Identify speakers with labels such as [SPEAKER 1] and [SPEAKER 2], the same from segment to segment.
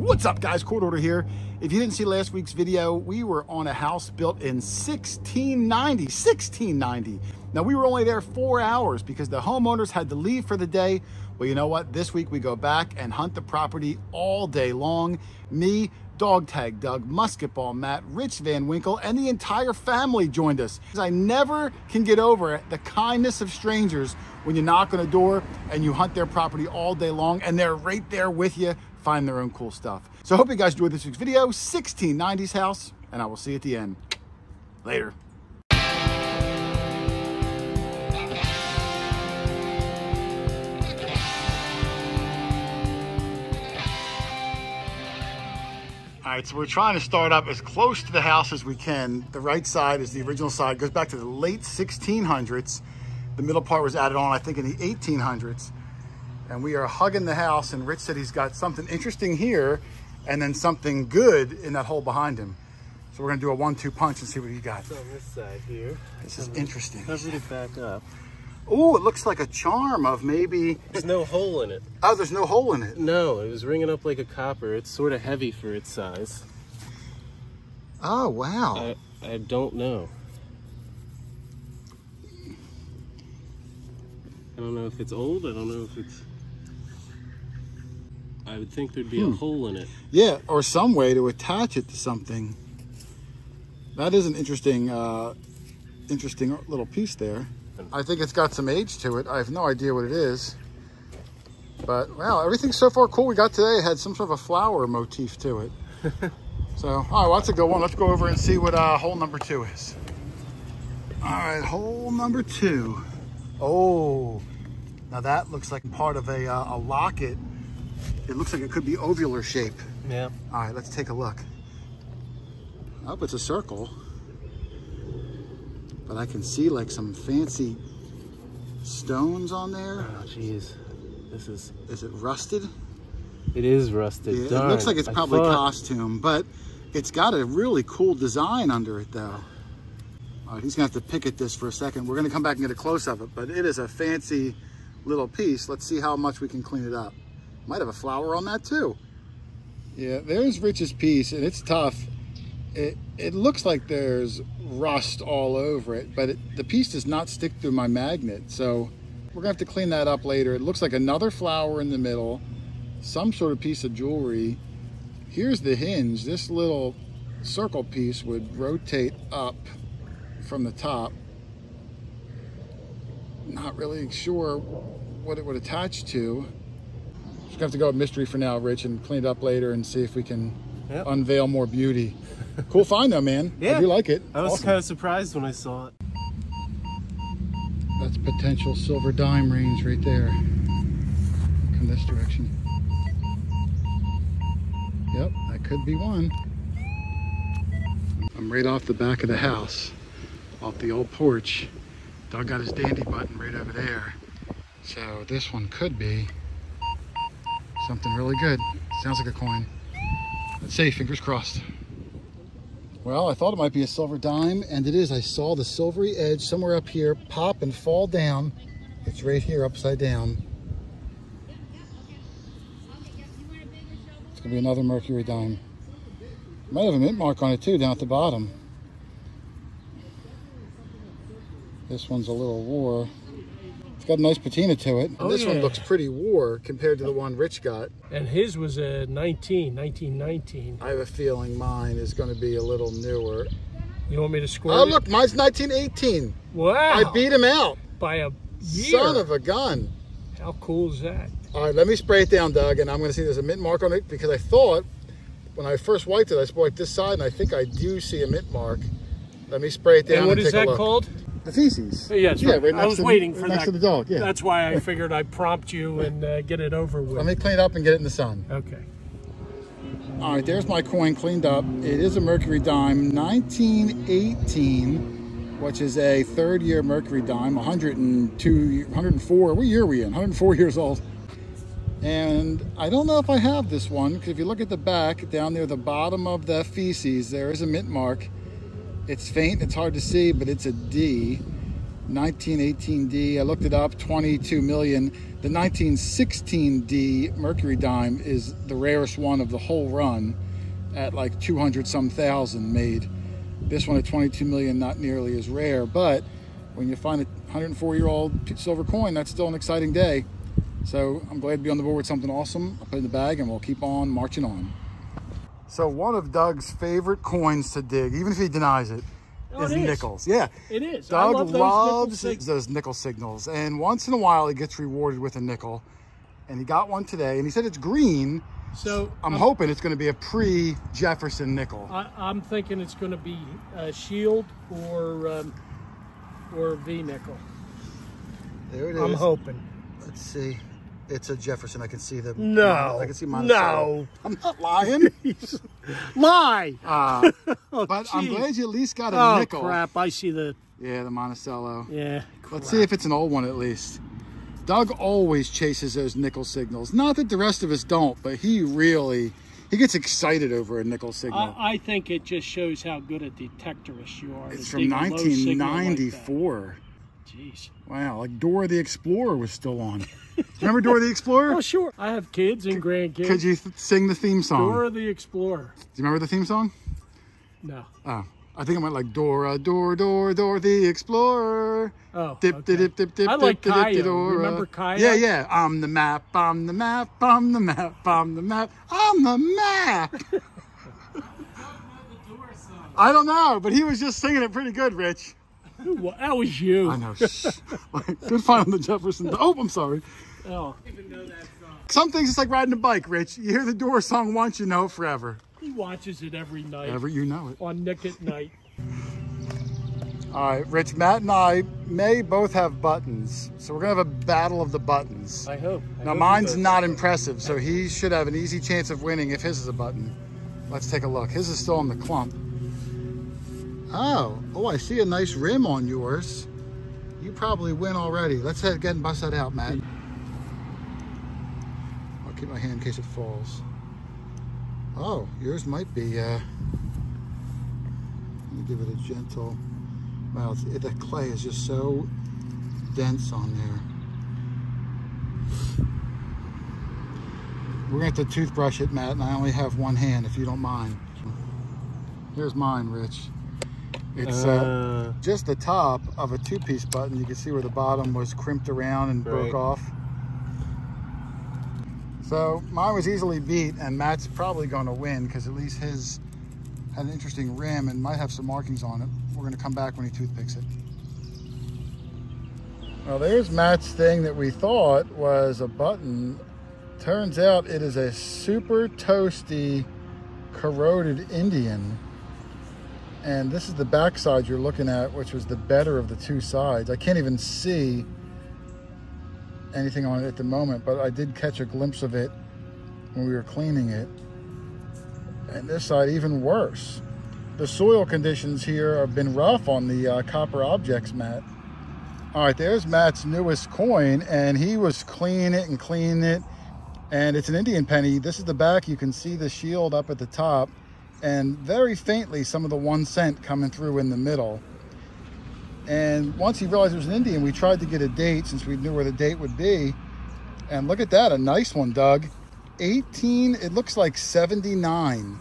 [SPEAKER 1] What's up, guys? QuarterHoarder here. If you didn't see last week's video, we were on a house built in 1690. Now, we were only there 4 hours because the homeowners had to leave for the day. Well, you know what? This week we go back and hunt the property all day long. Me, Dog Tag Doug, Musket Ball Matt, Rich Van Winkle, and the entire family joined us. I never can get over the kindness of strangers when you knock on a door and you hunt their property all day long and they're right there with you, find their own cool stuff. So I hope you guys enjoyed this week's video, 1690's house, and I will see you at the end. Later. All right, so we're trying to start up as close to the house as we can. The right side is the original side, goes back to the late 1600s. The middle part was added on, I think, in the 1800s. And we are hugging the house, and Rich said he's got something interesting here and then something good in that hole behind him. So we're gonna do a 1-2 punch and see what he got.
[SPEAKER 2] It's on this side here.
[SPEAKER 1] This is interesting.
[SPEAKER 2] Covered it back up.
[SPEAKER 1] Oh, it looks like a charm of maybe...
[SPEAKER 2] There's no hole in it.
[SPEAKER 1] Oh, there's no hole in it.
[SPEAKER 2] No, it was ringing up like a copper. It's sort of heavy for its size.
[SPEAKER 1] Oh, wow.
[SPEAKER 2] I don't know. I don't know if it's old. I don't know if it's... I would think there'd be a hole in it.
[SPEAKER 1] Yeah, or some way to attach it to something. That is an interesting, interesting little piece there. I think it's got some age to it. I have no idea what it is. But, wow, everything so far cool we got today had some sort of a flower motif to it. So, all right, well, that's a good one. Let's go over and see what hole number 2 is. All right, hole number 2. Oh, now that looks like part of a locket. It looks like it could be ovular shape.
[SPEAKER 2] Yeah.
[SPEAKER 1] All right, let's take a look. Oh, it's a circle. But I can see like some fancy stones on there.
[SPEAKER 2] Oh, jeez. This is...
[SPEAKER 1] Is it rusted?
[SPEAKER 2] It is rusted.
[SPEAKER 1] Yeah,
[SPEAKER 2] Darn.
[SPEAKER 1] it looks like it's probably costume, but it's got a really cool design under it, though. All right, he's gonna have to pick at this for a second. We're gonna come back and get a close of it, but it is a fancy little piece. Let's see how much we can clean it up. Might have a flower on that too. Yeah, there's Rich's piece, and it's tough. It looks like there's rust all over it, but the piece does not stick through my magnet, so we're gonna have to clean that up later. It looks like another flower in the middle, some sort of piece of jewelry. Here's the hinge. This little circle piece would rotate up from the top. Not really sure what it would attach to. Just gonna have to go with mystery for now, Rich, and clean it up later and see if we can unveil more beauty. Cool find though, man.
[SPEAKER 2] Yeah.
[SPEAKER 1] I do like it.
[SPEAKER 2] I was
[SPEAKER 1] awesome.
[SPEAKER 2] kind of surprised when I saw it.
[SPEAKER 1] That's potential silver dime range right there. Come this direction. Yep, that could be one. I'm right off the back of the house, off the old porch. Doug got his dandy button right over there. So this one could be something really good. Sounds like a coin. Let's see, fingers crossed. Well, I thought it might be a silver dime, and it is. I saw the silvery edge somewhere up here pop and fall down. It's right here upside down. It's gonna be another mercury dime. Might have a mint mark on it too, down at the bottom. This one's a little wore. It's got a nice patina to it. And this one looks pretty wore compared to the one Rich got.
[SPEAKER 3] And his was a 1919.
[SPEAKER 1] I have a feeling mine is going to be a little newer.
[SPEAKER 3] You want me to score
[SPEAKER 1] Oh,
[SPEAKER 3] it?
[SPEAKER 1] look, mine's 1918.
[SPEAKER 3] Wow.
[SPEAKER 1] I beat him out.
[SPEAKER 3] By a year.
[SPEAKER 1] Son of a gun.
[SPEAKER 3] How cool is that?
[SPEAKER 1] All right, let me spray it down, Doug, and I'm going to see there's a mint mark on it because I thought when I first wiped it, I wiped this side, and I think I do see a mint mark. Let me spray it down
[SPEAKER 3] And what
[SPEAKER 1] and
[SPEAKER 3] is
[SPEAKER 1] take a
[SPEAKER 3] that
[SPEAKER 1] look.
[SPEAKER 3] called?
[SPEAKER 1] The feces.
[SPEAKER 3] Yeah, that's right.
[SPEAKER 1] Right
[SPEAKER 3] I was waiting for
[SPEAKER 1] next
[SPEAKER 3] that.
[SPEAKER 1] to the dog, yeah.
[SPEAKER 3] That's why I figured I'd prompt you and get it over with.
[SPEAKER 1] Let me clean it up and get it in the sun.
[SPEAKER 3] Okay.
[SPEAKER 1] All right, there's my coin cleaned up. It is a mercury dime, 1918, which is a third-year mercury dime, 104. What year are we in? 104 years old. And I don't know if I have this one, because if you look at the back, down near the bottom of the feces, there is a mint mark. It's faint, it's hard to see, but it's a D. 1918D, I looked it up, 22 million. The 1916D Mercury dime is the rarest one of the whole run at like 200 some thousand made. This one at 22 million, not nearly as rare, but when you find a 104-year-old silver coin, that's still an exciting day. So I'm glad to be on the board with something awesome. I'll put it in the bag and we'll keep on marching on. So one of Doug's favorite coins to dig, even if he denies it, is nickels. Yeah,
[SPEAKER 3] it is.
[SPEAKER 1] Doug loves those nickel signals, and once in a while he gets rewarded with a nickel, and he got one today, and he said it's green.
[SPEAKER 3] So
[SPEAKER 1] I'm hoping it's going to be a pre-Jefferson nickel.
[SPEAKER 3] I'm thinking it's going to be a shield or V nickel.
[SPEAKER 1] There it is.
[SPEAKER 3] I'm hoping.
[SPEAKER 1] Let's see. It's a Jefferson. I can see the.
[SPEAKER 3] No.
[SPEAKER 1] I can see Monticello.
[SPEAKER 3] No.
[SPEAKER 1] I'm not lying.
[SPEAKER 3] Lie.
[SPEAKER 1] But I'm glad you at least got a nickel.
[SPEAKER 3] Oh crap! I see the.
[SPEAKER 1] Yeah, the Monticello.
[SPEAKER 3] Yeah.
[SPEAKER 1] Let's see if it's an old one at least. Doug always chases those nickel signals. Not that the rest of us don't, but he gets excited over a nickel signal.
[SPEAKER 3] I think it just shows how good a detectorist you are.
[SPEAKER 1] It's from 1994.
[SPEAKER 3] Jeez.
[SPEAKER 1] Wow, like Dora the Explorer was still on. Remember Dora the Explorer?
[SPEAKER 3] Oh, sure. I have kids and grandkids.
[SPEAKER 1] Could you sing the theme song?
[SPEAKER 3] Dora the Explorer.
[SPEAKER 1] Do you remember the theme song?
[SPEAKER 3] No.
[SPEAKER 1] Oh, I think it went like Dora, Dora, Dora, Dora the Explorer.
[SPEAKER 3] Oh,
[SPEAKER 1] dip,
[SPEAKER 3] okay.
[SPEAKER 1] dip, dip, dip,
[SPEAKER 3] I like
[SPEAKER 1] dip,
[SPEAKER 3] Kaya.
[SPEAKER 1] dip, Dora.
[SPEAKER 3] Remember Kaya?
[SPEAKER 1] Yeah, yeah. I'm the map, I'm the map, I'm the map, I'm the map, I'm the map. I don't know, but he was just singing it pretty good, Rich.
[SPEAKER 3] Well, that was you.
[SPEAKER 1] I know. Good find on the Jefferson. Oh, I'm sorry.
[SPEAKER 3] Oh. I didn't even know that song.
[SPEAKER 1] Some things it's like riding a bike, Rich. You hear the Doors song once, you know it forever.
[SPEAKER 3] He watches it every night.
[SPEAKER 1] You know it.
[SPEAKER 3] On Nick at Night.
[SPEAKER 1] All right, Rich, Matt and I may both have buttons, so we're going to have a battle of the buttons.
[SPEAKER 3] I hope.
[SPEAKER 1] Now, mine's not impressive, so he should have an easy chance of winning if his is a button. Let's take a look. His is still on the clump. Oh, I see a nice rim on yours. You probably win already. Let's head and bust that out, Matt. I'll keep my hand in case it falls. Oh, yours might be, let me give it a gentle, wow, the clay is just so dense on there. We're going to have to toothbrush it, Matt, and I only have one hand, if you don't mind. Here's mine, Rich. It's just the top of a two-piece button. You can see where the bottom was crimped around and broke off. So mine was easily beat, and Matt's probably going to win because at least his had an interesting rim and might have some markings on it. We're going to come back when he toothpicks it. Well, there's Matt's thing that we thought was a button. Turns out it is a super toasty, corroded Indian. And this is the back side you're looking at, which was the better of the two sides. I can't even see anything on it at the moment, but I did catch a glimpse of it when we were cleaning it. And this side even worse. The soil conditions here have been rough on the copper objects, Matt. All right, there's Matt's newest coin, and he was cleaning it, and it's an Indian penny. This is the back. You can see the shield up at the top, and very faintly some of the 1 cent coming through in the middle. And once he realized it was an Indian, we tried to get a date since we knew where the date would be. And look at that, a nice one, Doug. 18, it looks like 79.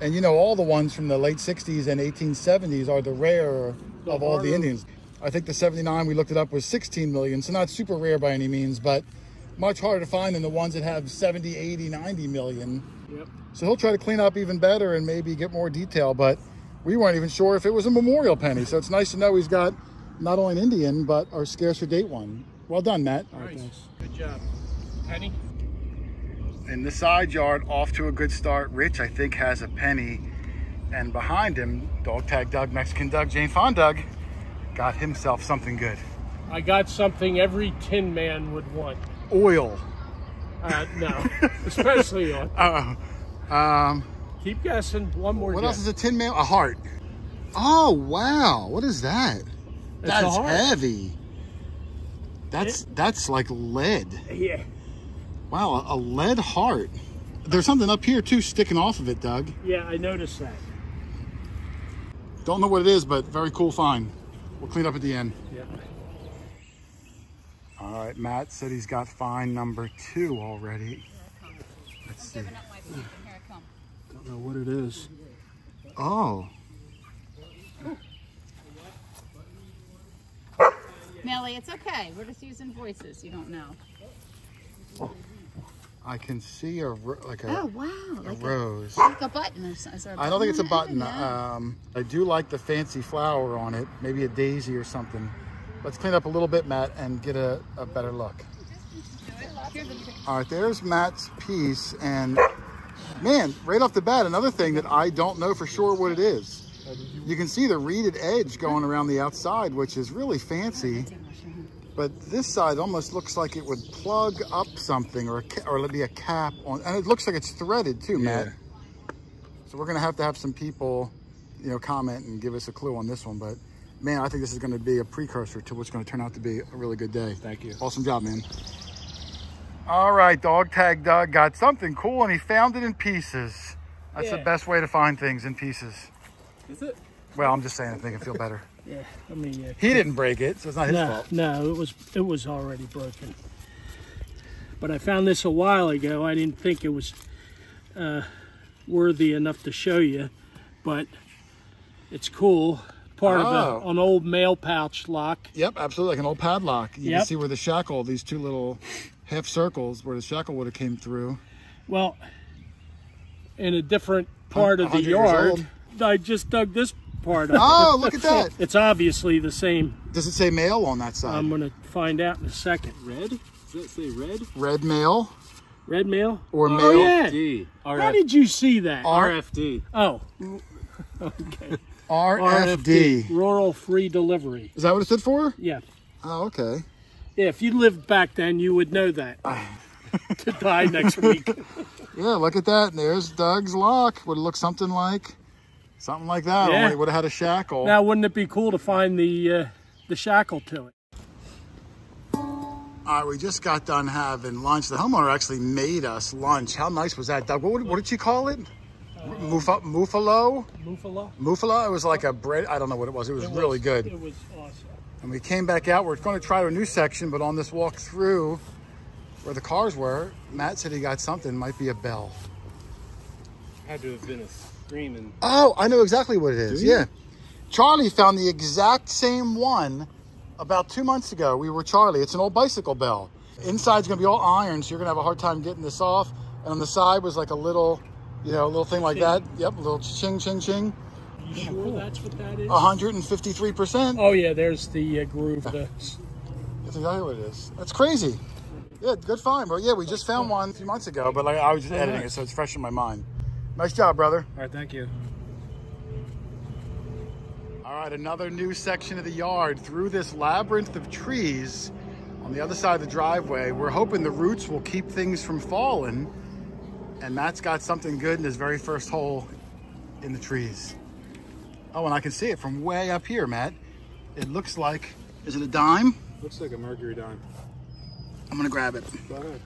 [SPEAKER 1] And you know, all the ones from the late 60s and 1870s are the rarer of all the Indians. I think the 79, we looked it up, was 16 million. So not super rare by any means, but much harder to find than the ones that have 70, 80, 90 million.
[SPEAKER 3] Yep.
[SPEAKER 1] So he'll try to clean up even better and maybe get more detail, but we weren't even sure if it was a memorial penny. So it's nice to know he's got not only an Indian, but our scarcer date one. Well done, Matt.
[SPEAKER 3] All right, thanks. Good job. Penny?
[SPEAKER 1] In the side yard, off to a good start. Rich, I think, has a penny. And behind him, Dog Tag Doug, Mexican Doug, Jane Fawn Doug, got himself something good.
[SPEAKER 3] I got something every tin man would want.
[SPEAKER 1] Oil.
[SPEAKER 3] No, especially on. Keep guessing. One more.
[SPEAKER 1] What else is a tin man? A heart. Oh wow! What is that? That's heavy. That's like lead.
[SPEAKER 3] Yeah.
[SPEAKER 1] Wow, a lead heart. There's something up here too sticking off of it, Doug.
[SPEAKER 3] Yeah, I noticed that.
[SPEAKER 1] Don't know what it is, but very cool find. We'll clean up at the end.
[SPEAKER 3] Yeah.
[SPEAKER 1] right, Matt said he's got find number 2 already. Let's see.
[SPEAKER 3] Don't know what it is.
[SPEAKER 1] Oh.
[SPEAKER 4] Nellie, it's okay. We're just using voices. You don't know.
[SPEAKER 1] I can see a
[SPEAKER 4] Oh wow! Like
[SPEAKER 1] rose.
[SPEAKER 4] like a button or something.
[SPEAKER 1] I don't think it's a button. I do like the fancy flower on it. Maybe a daisy or something. Let's clean up a little bit, Matt, and get a better look. All right, there's Matt's piece, and man, right off the bat, another thing that I don't know for sure what it is. You can see the reeded edge going around the outside, which is really fancy. But this side almost looks like it would plug up something, or it'd be a cap on, and it looks like it's threaded too, Matt. So we're gonna have to have some people, you know, comment and give us a clue on this one. But man, I think this is gonna be a precursor to what's gonna turn out to be a really good day.
[SPEAKER 2] Thank you.
[SPEAKER 1] Awesome job, man. All right, Dog Tag Doug got something cool, and he found it in pieces. That's the best way to find things, in pieces.
[SPEAKER 2] Is it?
[SPEAKER 1] Well, I'm just saying, I think it feel better.
[SPEAKER 3] Yeah, I mean,
[SPEAKER 1] He didn't break it, so it's not his fault.
[SPEAKER 3] No, it was already broken. But I found this a while ago. I didn't think it was worthy enough to show you, but it's cool. Part of an old mail pouch lock.
[SPEAKER 1] Yep, absolutely, like an old padlock. You
[SPEAKER 3] Yep.
[SPEAKER 1] can see where the shackle, these two little half circles, where the shackle would have came through.
[SPEAKER 3] Well, in a different part of the
[SPEAKER 1] 100 years
[SPEAKER 3] yard,
[SPEAKER 1] old.
[SPEAKER 3] I just dug this part up.
[SPEAKER 1] Oh, look at that.
[SPEAKER 3] It's obviously the same.
[SPEAKER 1] Does it say mail on that side?
[SPEAKER 3] I'm going to find out in a second.
[SPEAKER 2] Red? Does that say red?
[SPEAKER 1] Red mail
[SPEAKER 3] Red mail?
[SPEAKER 1] or mail?
[SPEAKER 3] Oh, yeah.
[SPEAKER 2] D.
[SPEAKER 3] How did you see that?
[SPEAKER 2] RFD.
[SPEAKER 3] Oh, okay.
[SPEAKER 1] RFD.
[SPEAKER 3] Rural Free Delivery.
[SPEAKER 1] Is that what it stood for?
[SPEAKER 3] Yeah.
[SPEAKER 1] Oh, okay.
[SPEAKER 3] Yeah, if you lived back then, you would know that. To die next week.
[SPEAKER 1] Yeah, look at that. There's Doug's lock. Would look something like that.
[SPEAKER 3] Yeah.
[SPEAKER 1] Only would have had a shackle.
[SPEAKER 3] Now, wouldn't it be cool to find the shackle to it?
[SPEAKER 1] All right, we just got done having lunch. The homeowner actually made us lunch. How nice was that, Doug? What did you call it? Muffalo?
[SPEAKER 3] Muffalo?
[SPEAKER 1] Muffalo? It was like a bread. I don't know what it was. It was really good.
[SPEAKER 3] It was awesome.
[SPEAKER 1] And we came back out. We're going to try a new section, but on this walk through where the cars were, Matt said he got something. Might be a bell.
[SPEAKER 2] Had to have been a screaming.
[SPEAKER 1] Oh, I know exactly what it is. Yeah. Charlie found the exact same one about 2 months ago. We were Charlie. It's an old bicycle bell. Inside's going to be all iron, so you're going to have a hard time getting this off. And on the side was like a little, you know, a little thing like that. Yep, a little ching, ching, ching.
[SPEAKER 3] You sure that's what that is?
[SPEAKER 1] 153%.
[SPEAKER 3] Oh, yeah, there's the groove.
[SPEAKER 1] That's exactly what it is. That's crazy. Yeah, good find. But yeah, we just found one a few months ago, but like I was just editing it, so it's fresh in my mind. Nice job, brother.
[SPEAKER 2] All right, thank you.
[SPEAKER 1] All right, another new section of the yard through this labyrinth of trees on the other side of the driveway. We're hoping the roots will keep things from falling, and Matt's got something good in his very first hole in the trees. Oh, and I can see it from way up here, Matt. It looks like, is it a dime?
[SPEAKER 2] Looks like a mercury dime.
[SPEAKER 1] I'm gonna grab it.
[SPEAKER 2] Go ahead.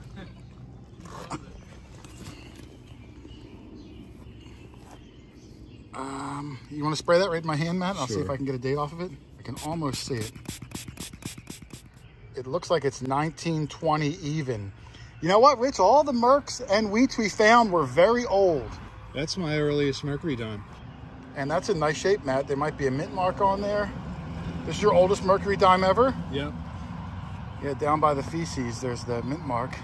[SPEAKER 1] You want to spray that right in my hand, Matt? I'll see if
[SPEAKER 2] Sure.
[SPEAKER 1] I can get a date off of it. I can almost see it. It looks like it's 1920 even. You know what, Rich? All the Mercs and wheats we found were very old.
[SPEAKER 2] That's my earliest mercury dime.
[SPEAKER 1] And that's in nice shape, Matt. There might be a mint mark on there. This is your oldest mercury dime ever?
[SPEAKER 2] Yep.
[SPEAKER 1] Yeah, down by the feces, there's the mint mark.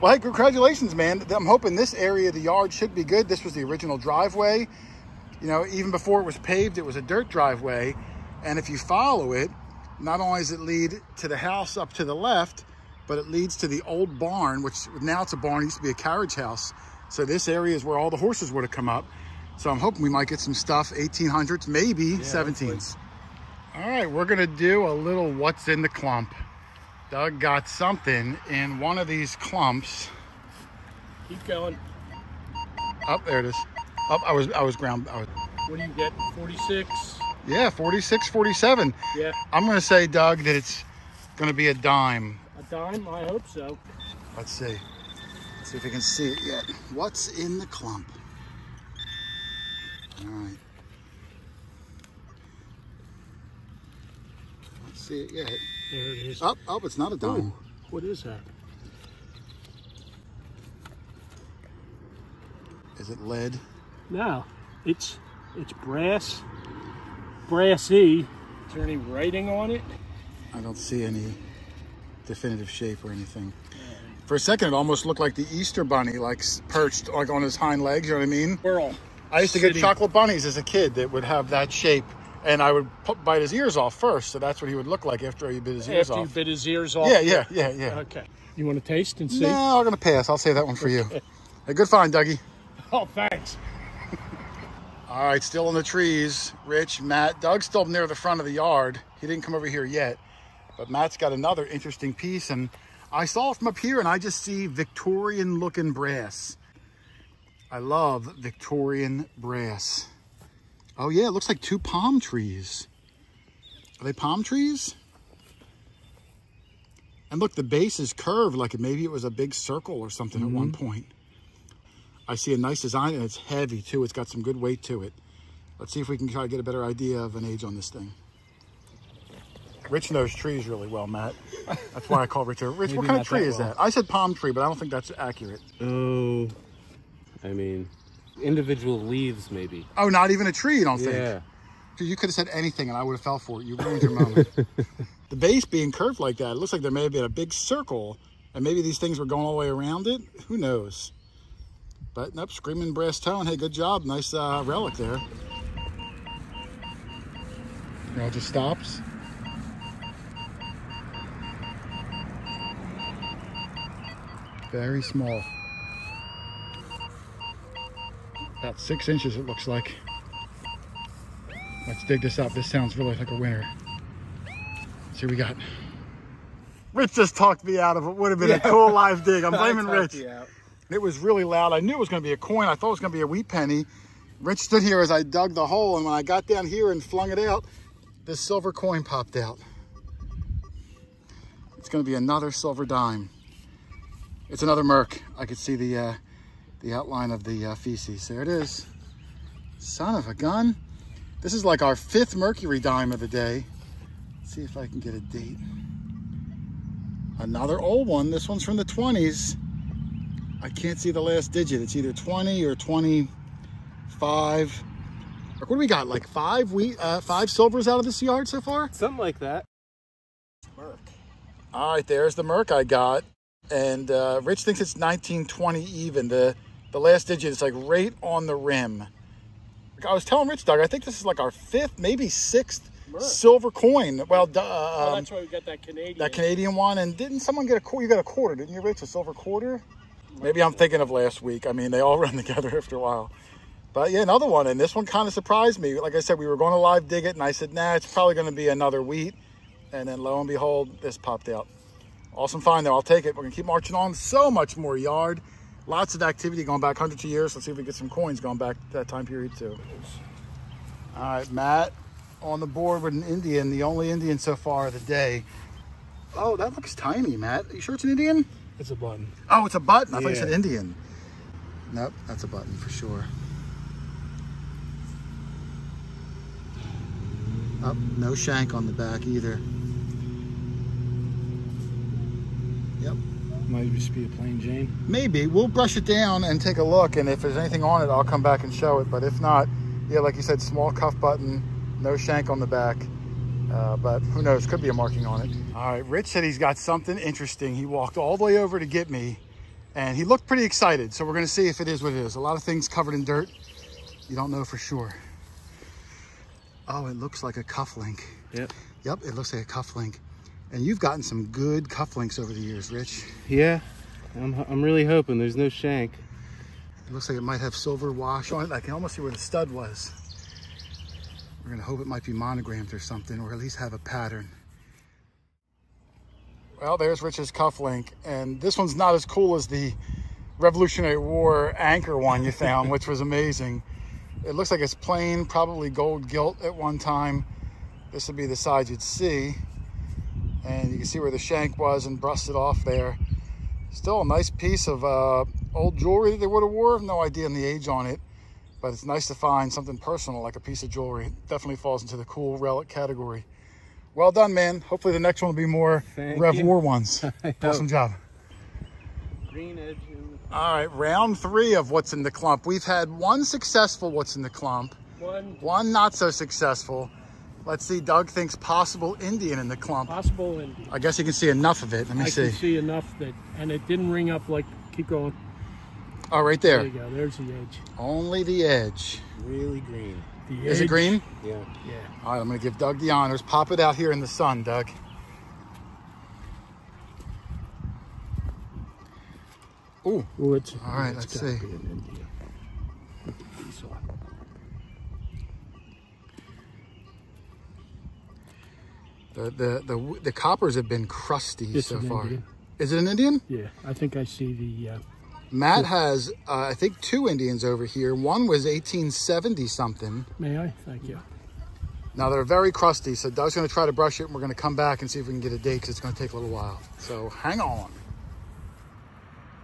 [SPEAKER 1] Well, hey, congratulations, man. I'm hoping this area of the yard should be good. This was the original driveway. You know, even before it was paved, it was a dirt driveway. And if you follow it, not only does it lead to the house up to the left, but it leads to the old barn, which now it's a barn. It used to be a carriage house. So this area is where all the horses would have come up. So I'm hoping we might get some stuff, 1800s, maybe 17s. All right, we're gonna do a little what's in the clump. Doug got something in one of these clumps.
[SPEAKER 3] Keep going.
[SPEAKER 1] Oh, there it is. Oh, I was ground.
[SPEAKER 3] What do you get? 46?
[SPEAKER 1] Yeah, 46, 47.
[SPEAKER 3] Yeah.
[SPEAKER 1] I'm gonna say, Doug, that it's gonna be a dime.
[SPEAKER 3] A dime? I hope so.
[SPEAKER 1] Let's see. Let's see if we can see it yet. What's in the clump? All right. Let's see it yet.
[SPEAKER 3] There it is.
[SPEAKER 1] Oh, it's not a dime.
[SPEAKER 3] Oh, what is that?
[SPEAKER 1] Is it lead?
[SPEAKER 3] No, it's brass. Brassy. Is there any writing on it?
[SPEAKER 1] I don't see any definitive shape or anything. For a second, it almost looked like the Easter bunny, like perched like on his hind legs, you know what I mean?
[SPEAKER 3] Squirrel.
[SPEAKER 1] I used to get chocolate bunnies as a kid that would have that shape, and I would bite his ears off first, so that's what he would look like after you bit his ears off.
[SPEAKER 3] After you bit his ears off?
[SPEAKER 1] Yeah.
[SPEAKER 3] Okay. You want to taste and see?
[SPEAKER 1] No, I'm going to pass. I'll save that one for you. Hey, good find, Dougie.
[SPEAKER 3] Oh, thanks.
[SPEAKER 1] All right, still in the trees. Rich, Matt, Doug's still near the front of the yard. He didn't come over here yet, but Matt's got another interesting piece, and I saw it from up here, and I just see Victorian-looking brass. I love Victorian brass. Oh, yeah, it looks like 2 palm trees. Are they palm trees? And look, the base is curved, like maybe it was a big circle or something at one point. I see a nice design, and it's heavy, too. It's got some good weight to it. Let's see if we can try to get a better idea of an age on this thing. Rich knows trees really well, Matt. That's why I call Rich. Rich, what kind of tree is that? I said palm tree, but I don't think that's accurate.
[SPEAKER 2] Oh, I mean, individual leaves maybe.
[SPEAKER 1] Oh, not even a tree, you don't think?
[SPEAKER 2] Yeah.
[SPEAKER 1] You could have said anything, and I would have fell for it. You ruined your moment. The base being curved like that, it looks like there may have been a big circle, and maybe these things were going all the way around it. Who knows? But nope, screaming brass tone. Hey, good job. Nice relic there. It all just stops. Very small. About 6 inches, it looks like. Let's dig this up. This sounds really like a winner. Let's see what we got. Rich just talked me out of it. Would have been a cool live dig. I'm blaming Rich. It was really loud. I knew it was going to be a coin. I thought it was going to be a wheat penny. Rich stood here as I dug the hole, and when I got down here and flung it out, this silver coin popped out. It's going to be another silver dime. It's another Merc. I could see the outline of the feces. There it is. Son of a gun. This is like our 5th Mercury dime of the day. Let's see if I can get a date. Another old one. This one's from the 20s. I can't see the last digit. It's either 20 or 25. What do we got? Like 5 silvers out of this yard so far?
[SPEAKER 2] Something like that.
[SPEAKER 1] Merc. All right, there's the Merc I got. And Rich thinks it's 1920 even. The last digit is like right on the rim. I was telling Rich, Doug, I think this is like our 5th, maybe 6th Merc. Silver coin. Well,
[SPEAKER 3] that's why we got that Canadian.
[SPEAKER 1] That Canadian one. And didn't someone get a quarter? You got a quarter, didn't you, Rich? A silver quarter? Maybe I'm thinking of last week. I mean, they all run together after a while. But yeah, another one. And this one kind of surprised me. Like I said, we were going to live dig it, and I said, nah, it's probably going to be another wheat. And then lo and behold, this popped out. Awesome find, though. I'll take it. We're going to keep marching on. So much more yard. Lots of activity going back hundreds of years. Let's see if we get some coins going back to that time period, too. All right, Matt on the board with an Indian, the only Indian so far of the day. Oh, that looks tiny, Matt. Are you sure it's an Indian?
[SPEAKER 3] It's a button.
[SPEAKER 1] Oh, it's a button. I thought you said Indian. Nope, that's a button for sure. Oh, no shank on the back either. Yep.
[SPEAKER 3] Might just be a plain Jane.
[SPEAKER 1] Maybe. We'll brush it down and take a look, and if there's anything on it, I'll come back and show it. But if not, yeah, like you said, small cuff button, no shank on the back. But who knows, could be a marking on it. All right, Rich said he's got something interesting. He walked all the way over to get me, and he looked pretty excited. So we're gonna see if it is what it is. A lot of things covered in dirt. You don't know for sure. Oh, it looks like a cufflink.
[SPEAKER 2] Yep.
[SPEAKER 1] Yep, it looks like a cufflink. And you've gotten some good cufflinks over the years, Rich.
[SPEAKER 2] Yeah, I'm really hoping there's no shank.
[SPEAKER 1] It looks like it might have silver wash on it. I can almost see where the stud was. We're gonna hope it might be monogrammed or something, or at least have a pattern. Well, there's Rich's cufflink, and this one's not as cool as the Revolutionary War anchor one you found, which was amazing. It looks like it's plain, probably gold gilt at one time. This would be the side you'd see. And you can see where the shank was and brusted off there. Still a nice piece of old jewelry that they would have wore. No idea on the age on it, but it's nice to find something personal like a piece of jewelry. It definitely falls into the cool relic category. Well done, man. Hopefully the next one will be more Rev War ones. Awesome job.
[SPEAKER 2] Green edge.
[SPEAKER 1] All right, round 3 of what's in the clump. We've had one successful what's in the clump, one not so successful. Let's see, Doug thinks possible Indian in the clump.
[SPEAKER 3] Possible Indian.
[SPEAKER 1] I guess you can see enough of it. Let me see.
[SPEAKER 3] I can see enough that, and it didn't ring up like, keep going.
[SPEAKER 1] Oh, right there.
[SPEAKER 3] There you go, there's the edge.
[SPEAKER 1] Only the edge.
[SPEAKER 2] Really green.
[SPEAKER 3] The
[SPEAKER 1] Is
[SPEAKER 3] edge.
[SPEAKER 1] it green?
[SPEAKER 2] Yeah.
[SPEAKER 3] Yeah.
[SPEAKER 1] All right, I'm gonna give Doug the honors. Pop it out here in the sun, Doug. Ooh.
[SPEAKER 3] Ooh, it's,
[SPEAKER 1] all right, let's see. The coppers have been crusty
[SPEAKER 3] It's
[SPEAKER 1] so
[SPEAKER 3] an
[SPEAKER 1] far.
[SPEAKER 3] Indian.
[SPEAKER 1] Is it an Indian?
[SPEAKER 3] Yeah, I think I see the...
[SPEAKER 1] Matt has, I think, 2 Indians over here. One was 1870 something.
[SPEAKER 3] May I? Thank you.
[SPEAKER 1] Now they're very crusty, so Doug's gonna try to brush it and we're gonna come back and see if we can get a date because it's gonna take a little while. So hang on.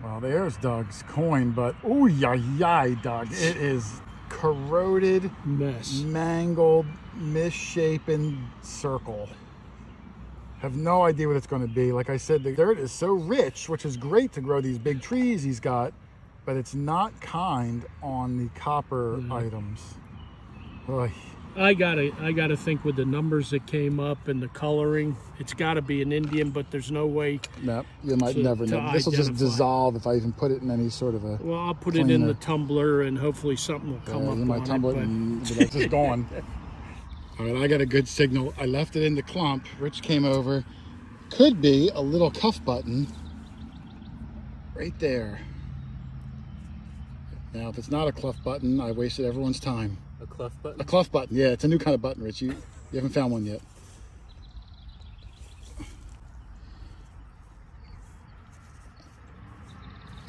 [SPEAKER 1] Well, there's Doug's coin, but oh yay, Doug. It is corroded, mangled, misshapen circle. Have no idea what it's going to be. Like I said, the dirt is so rich, which is great to grow these big trees he's got, but it's not kind on the copper items. Oy.
[SPEAKER 3] I gotta think with the numbers that came up and the coloring, it's gotta be an Indian, but there's no way.
[SPEAKER 1] No, you might never know. This will just dissolve if I even put it in any sort of a
[SPEAKER 3] Well, I'll put
[SPEAKER 1] cleaner.
[SPEAKER 3] it in the tumbler and hopefully something will come up
[SPEAKER 1] you might
[SPEAKER 3] on
[SPEAKER 1] tumble it and it's just gone. All right, I got a good signal. I left it in the clump. Rich came over. Could be a little cuff button right there. Now, if it's not a cuff button, I wasted everyone's time.
[SPEAKER 2] A cluff button?
[SPEAKER 1] A cuff button, yeah. It's a new kind of button, Rich. You haven't found one yet.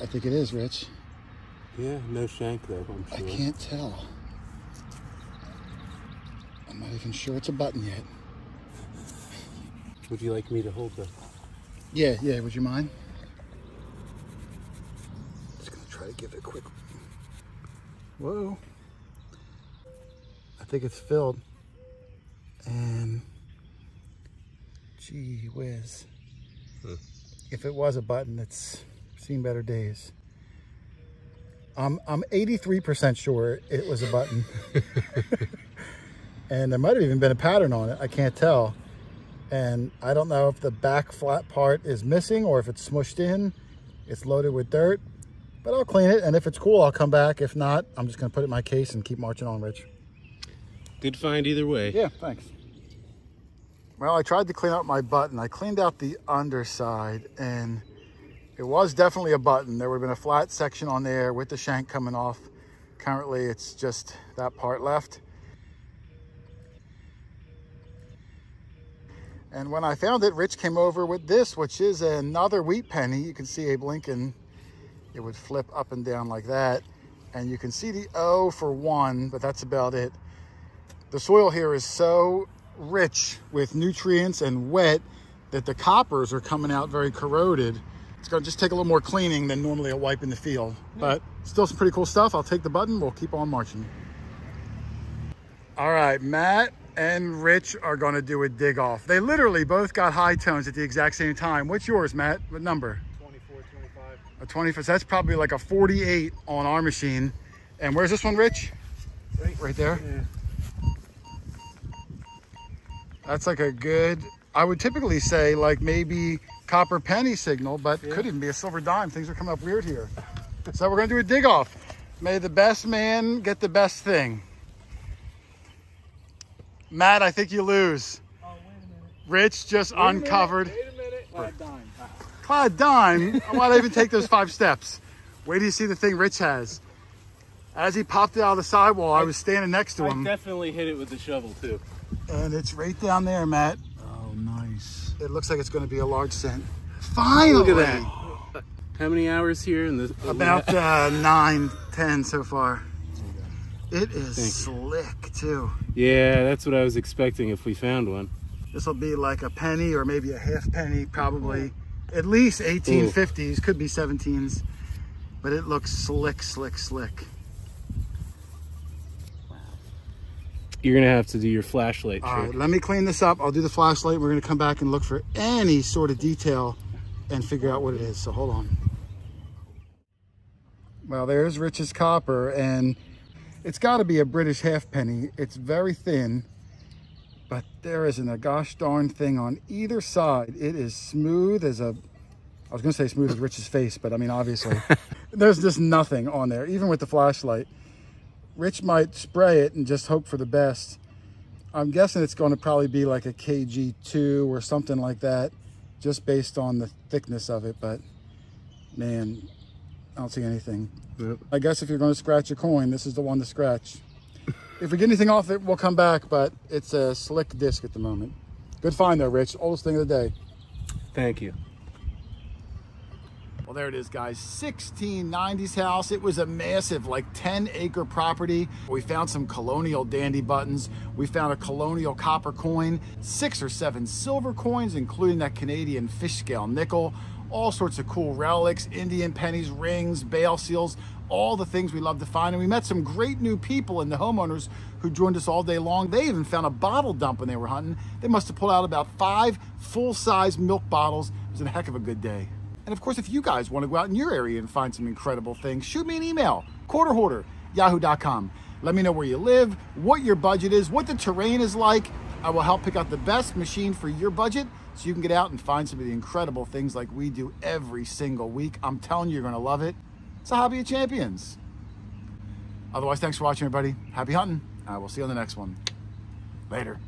[SPEAKER 1] I think it is, Rich.
[SPEAKER 2] Yeah, no shank though, I'm sure.
[SPEAKER 1] I can't tell. I'm not even sure it's a button yet.
[SPEAKER 2] Would you like me to hold the...
[SPEAKER 1] Yeah, would you mind? Just gonna try to give it a quick... Whoa. I think it's filled. And gee whiz. If it was a button, it's seen better days. I'm 83% sure it was a button. And there might have even been a pattern on it. I can't tell. And I don't know if the back flat part is missing or if it's smushed in. It's loaded with dirt, but I'll clean it. And if it's cool, I'll come back. If not, I'm just gonna put it in my case and keep marching on, Rich.
[SPEAKER 2] Good find either way.
[SPEAKER 1] Yeah, thanks. Well, I tried to clean up my button. I cleaned out the underside and it was definitely a button. There would have been a flat section on there with the shank coming off. Currently, it's just that part left. And when I found it, Rich came over with this, which is another wheat penny. You can see Abe Lincoln. It would flip up and down like that. And you can see the O for 1, but that's about it. The soil here is so rich with nutrients and wet that the coppers are coming out very corroded. It's gonna just take a little more cleaning than normally a wipe in the field. But still some pretty cool stuff. I'll take the button, we'll keep on marching. All right, Matt and Rich are gonna do a dig off. They literally both got high tones at the exact same time. What's yours, Matt? What number?
[SPEAKER 2] 24, 25.
[SPEAKER 1] A 24, so that's probably like a 48 on our machine. And where's this one, Rich? Right there?
[SPEAKER 2] Yeah.
[SPEAKER 1] That's like a good, I would typically say like maybe copper penny signal, but could even be a silver dime. Things are coming up weird here. So we're gonna do a dig off. May the best man get the best thing. Matt, I think you lose.
[SPEAKER 3] Oh, wait a minute.
[SPEAKER 1] Rich just uncovered.
[SPEAKER 3] Wait a minute. Clad dime.
[SPEAKER 1] Clad dime? Why'd I even take those 5 steps? Wait till you see the thing Rich has. As he popped it out of the sidewall, I was standing next to him.
[SPEAKER 2] I definitely hit it with the shovel too.
[SPEAKER 1] And it's right down there, Matt.
[SPEAKER 2] Oh, nice.
[SPEAKER 1] It looks like it's going to be a large cent. Finally!
[SPEAKER 2] Look at that. How many hours here in the...
[SPEAKER 1] About 9, 10 so far. It is slick too.
[SPEAKER 2] Yeah, that's what I was expecting if we found one.
[SPEAKER 1] This will be like a penny or maybe a half penny, probably. At least 1850s, could be 17s. But it looks slick, slick, slick.
[SPEAKER 2] You're gonna have to do your flashlight trick.
[SPEAKER 1] All right, let me clean this up. I'll do the flashlight. We're gonna come back and look for any sort of detail and figure out what it is. So hold on. Well, there's Rich's copper, and it's got to be a British halfpenny. It's very thin, but there isn't a gosh darn thing on either side. It is smooth as a, I was going to say smooth as Rich's face, but I mean, obviously, there's just nothing on there, even with the flashlight. Rich might spray it and just hope for the best. I'm guessing it's going to probably be like a KG2 or something like that, just based on the thickness of it, but man, I don't see anything.
[SPEAKER 2] Yep.
[SPEAKER 1] I guess if you're going to scratch a coin, this is the one to scratch. If we get anything off it, we'll come back, but it's a slick disc at the moment. Good find though, Rich. Oldest thing of the day.
[SPEAKER 2] Thank you.
[SPEAKER 1] Well, there it is, guys. 1690's house. It was a massive, like 10-acre property. We found some colonial dandy buttons. We found a colonial copper coin, 6 or 7 silver coins, including that Canadian fish scale nickel, all sorts of cool relics, Indian pennies, rings, bale seals, all the things we love to find. And we met some great new people in the homeowners who joined us all day long. They even found a bottle dump when they were hunting. They must have pulled out about 5 full-size milk bottles. It was a heck of a good day. And of course, if you guys want to go out in your area and find some incredible things, shoot me an email, QuarterHoarder@yahoo.com. Let me know where you live, what your budget is, what the terrain is like. I will help pick out the best machine for your budget so you can get out and find some of the incredible things like we do every single week. I'm telling you, you're going to love it. It's a hobby of champions. Otherwise, thanks for watching, everybody. Happy hunting. I will see you on the next one. Later.